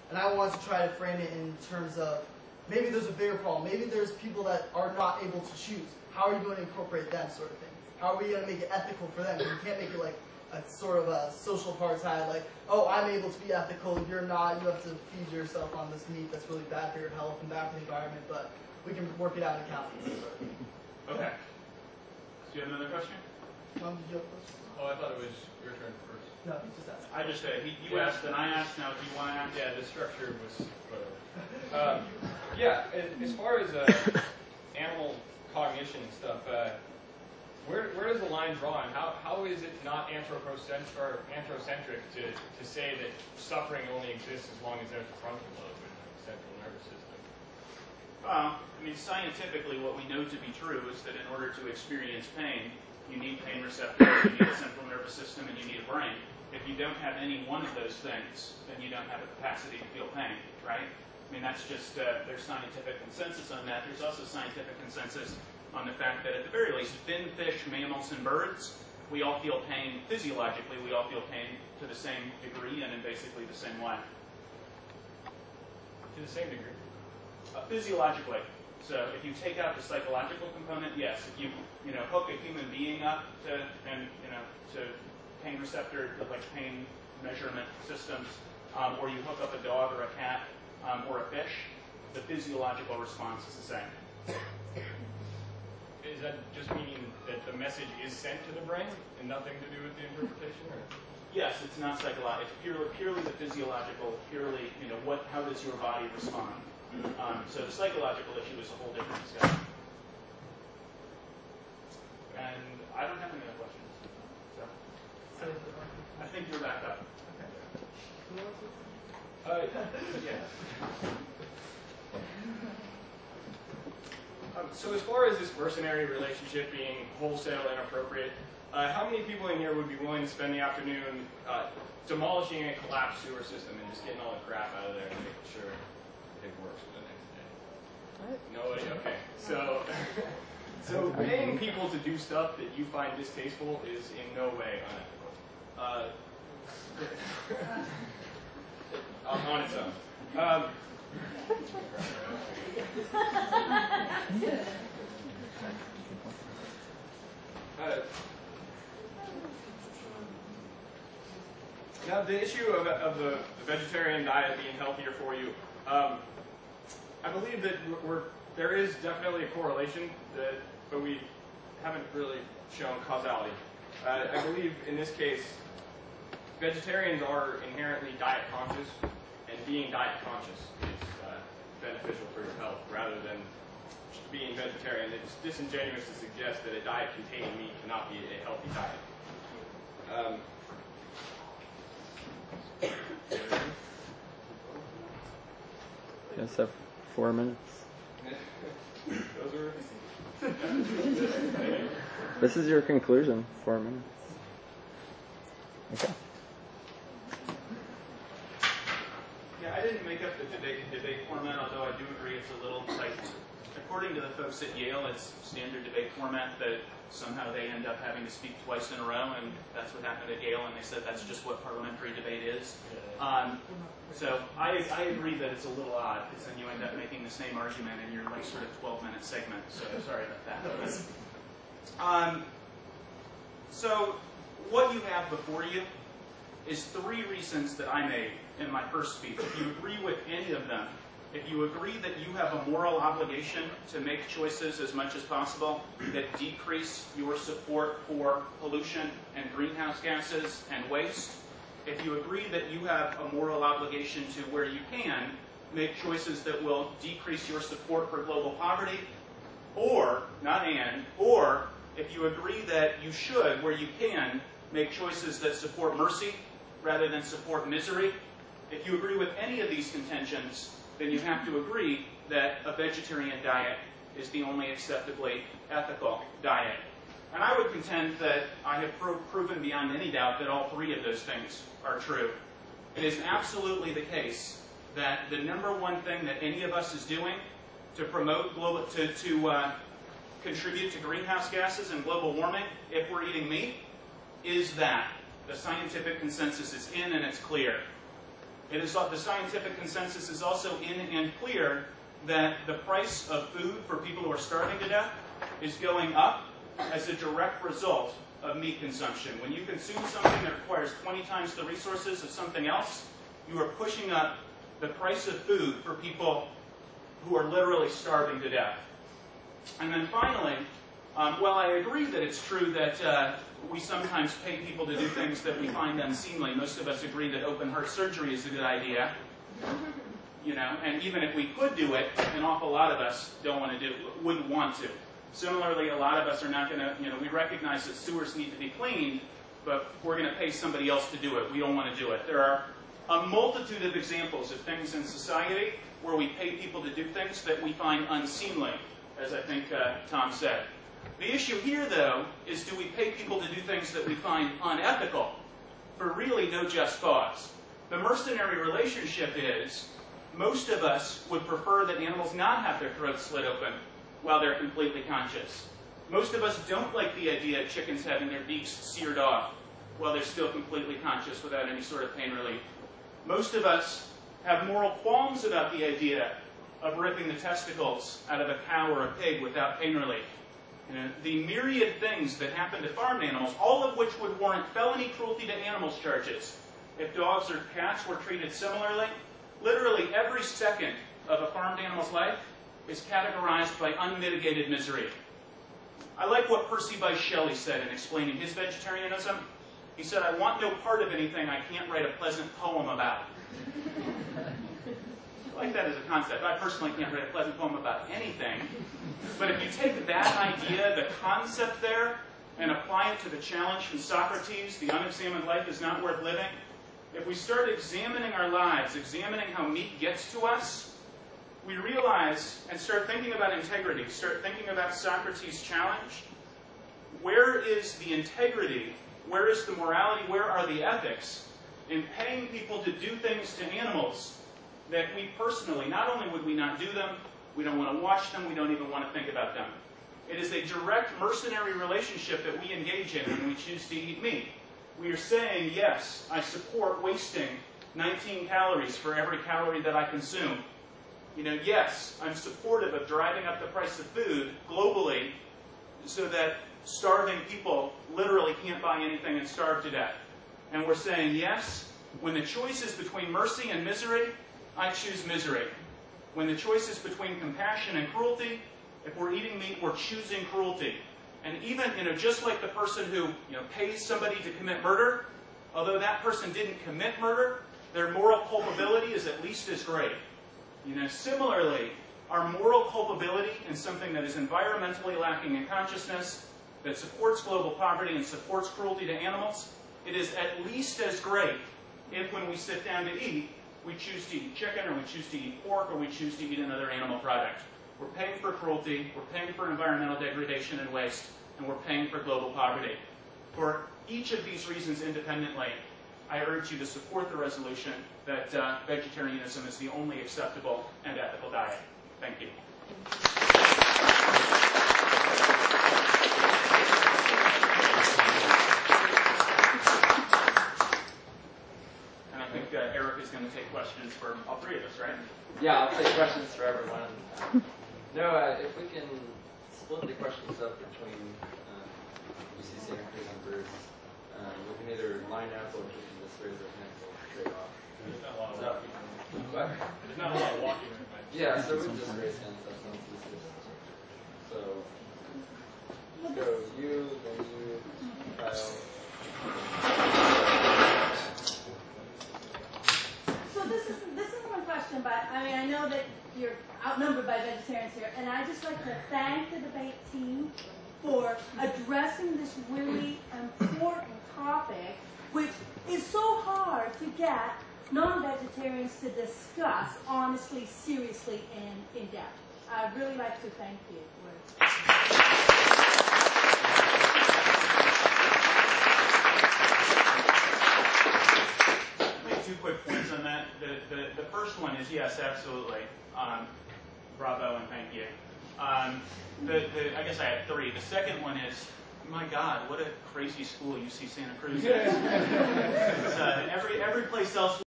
And I wanted to try to frame it in terms of maybe there's a bigger problem. Maybe there's people that are not able to choose. How are you going to incorporate them, sort of thing? How are we going to make it ethical for them? You can't make it like a sort of a social apartheid, like, oh, I'm able to be ethical, you're not, you have to feed yourself on this meat that's really bad for your health and bad for the environment, but we can work it out in counties. Okay. Do you have another question? Did you have a question? Oh, I thought it was your turn first. No, he just asked. I just you asked and I asked. Now, if you want to ask, Yeah, the structure was whatever. Yeah, as far as animal cognition and stuff, where does the line draw? And how is it not anthropocentric to say that suffering only exists as long as there's a frontal lobe in the central nervous system? I mean, scientifically, what we know to be true is that in order to experience pain, you need pain receptors, you need a central nervous system, and you need a brain. If you don't have any one of those things, then you don't have a capacity to feel pain, right? I mean, that's just, there's scientific consensus on that. There's also scientific consensus on the fact that at the very least, fin, fish, mammals, and birds, we all feel pain physiologically. We all feel pain to the same degree and in basically the same way. To the same degree? Physiologically. So if you take out the psychological component, yes. If you hook a human being up to pain receptor, like pain measurement systems, or you hook up a dog or a cat or a fish, the physiological response is the same. Is that just meaning that the message is sent to the brain and nothing to do with the interpretation? Or? Yes, it's not psychological. It's purely the physiological, purely, how does your body respond? So the psychological issue is a whole different discussion. And I don't have any other questions. So I think you're back up. Yeah. So as far as this mercenary relationship being wholesale inappropriate, how many people in here would be willing to spend the afternoon demolishing a collapsed sewer system and just getting all the crap out of there and making sure it works for the next day? Nobody? Okay. So paying people to do stuff that you find distasteful is in no way unethical. On its own. Now, the issue of the vegetarian diet being healthier for you, I believe that there is definitely a correlation, but we haven't really shown causality. I believe in this case, vegetarians are inherently diet conscious, and being diet conscious is beneficial for your health rather than being vegetarian. It's disingenuous to suggest that a diet containing meat cannot be a healthy diet. Yes, have 4 minutes. Those are... This is your conclusion, 4 minutes. Okay. Yeah, I didn't make up the debate format, although I do agree it's a little like, according to the folks at Yale, it's standard debate format that somehow they end up having to speak twice in a row, and that's what happened at Yale, and they said that's just what parliamentary debate is. So I agree that it's a little odd, because then you end up making the same argument in your like sort of 12-minute segment, so sorry about that. So what you have before you is 3 reasons that I made in my first speech. If you agree with any of them, if you agree that you have a moral obligation to make choices as much as possible that decrease your support for pollution and greenhouse gases and waste, if you agree that you have a moral obligation to, where you can, make choices that will decrease your support for global poverty, or, not and, or if you agree that you should, where you can, make choices that support mercy rather than support misery, if you agree with any of these contentions, then you have to agree that a vegetarian diet is the only acceptably ethical diet. And I would contend that I have proven beyond any doubt that all 3 of those things are true. It is absolutely the case that the #1 thing that any of us is doing to promote global, to contribute to greenhouse gases and global warming, if we're eating meat, is that the scientific consensus is in and it's clear. It is, the scientific consensus is also in and clear that the price of food for people who are starving to death is going up as a direct result of meat consumption. When you consume something that requires 20 times the resources of something else, you are pushing up the price of food for people who are literally starving to death. And then finally, while I agree that it's true that we sometimes pay people to do things that we find unseemly, most of us agree that open heart surgery is a good idea. You know, and even if we could do it, an awful lot of us wouldn't want to. Similarly, a lot of us are not going to, we recognize that sewers need to be cleaned, but we're going to pay somebody else to do it. We don't want to do it. There are a multitude of examples of things in society where we pay people to do things that we find unseemly, as I think Tom said. The issue here, though, is do we pay people to do things that we find unethical for really no just cause? The mercenary relationship is most of us would prefer that animals not have their throats slit open while they're completely conscious. Most of us don't like the idea of chickens having their beaks seared off while they're still completely conscious without any sort of pain relief. Most of us have moral qualms about the idea of ripping the testicles out of a cow or a pig without pain relief. The myriad things that happen to farmed animals, all of which would warrant felony cruelty to animals charges if dogs or cats were treated similarly. Literally every second of a farmed animal's life is categorized by unmitigated misery. I like what Percy Bysshe Shelley said in explaining his vegetarianism. He said, "I want no part of anything I can't write a pleasant poem about." I like that as a concept. I personally can't write a pleasant poem about anything. But if you take that idea, the concept there, and apply it to the challenge from Socrates, the unexamined life is not worth living, if we start examining our lives, examining how meat gets to us, we realize and start thinking about integrity, start thinking about Socrates' challenge. Where is the integrity? Where is the morality? Where are the ethics in paying people to do things to animals that we personally, not only would we not do them, we don't want to watch them, we don't even want to think about them. It is a direct mercenary relationship that we engage in when we choose to eat meat. We are saying, yes, I support wasting 19 calories for every calorie that I consume. Yes, I'm supportive of driving up the price of food globally so that starving people literally can't buy anything and starve to death. And we're saying, yes, when the choice is between mercy and misery, I choose misery. When the choice is between compassion and cruelty, if we're eating meat, we're choosing cruelty. And even, just like the person who, pays somebody to commit murder, although that person didn't commit murder, their moral culpability is at least as great. Similarly, our moral culpability in something that is environmentally lacking in consciousness, that supports global poverty and supports cruelty to animals, it is at least as great if when we sit down to eat, we choose to eat chicken, or we choose to eat pork, or we choose to eat another animal product. We're paying for cruelty, we're paying for environmental degradation and waste, and we're paying for global poverty. For each of these reasons independently, I urge you to support the resolution that vegetarianism is the only acceptable and ethical diet. Thank you. And I think Eric is going to take questions for all three of us, right? Yeah, I'll take questions for everyone. If we can split the questions up between UC Santa Cruz and Bruce, we can either line up or we can just raise our hands or trade off. There's not a lot of walking. What? There's not a lot of walking. Yeah, so we just raise hands. That sounds easiest. So, go you, then you, Kyle. So this is one question, but I know that you're outnumbered by vegetarians here, and I'd just like to thank the debate team for addressing this really important topic, which is so hard to get non-vegetarians to discuss honestly, seriously, and in depth. I'd really like to thank you for Two quick points on that. The first one is yes, absolutely. Bravo and thank you. I guess I have three. The second one is, my God, what a crazy school UC Santa Cruz is. Every place else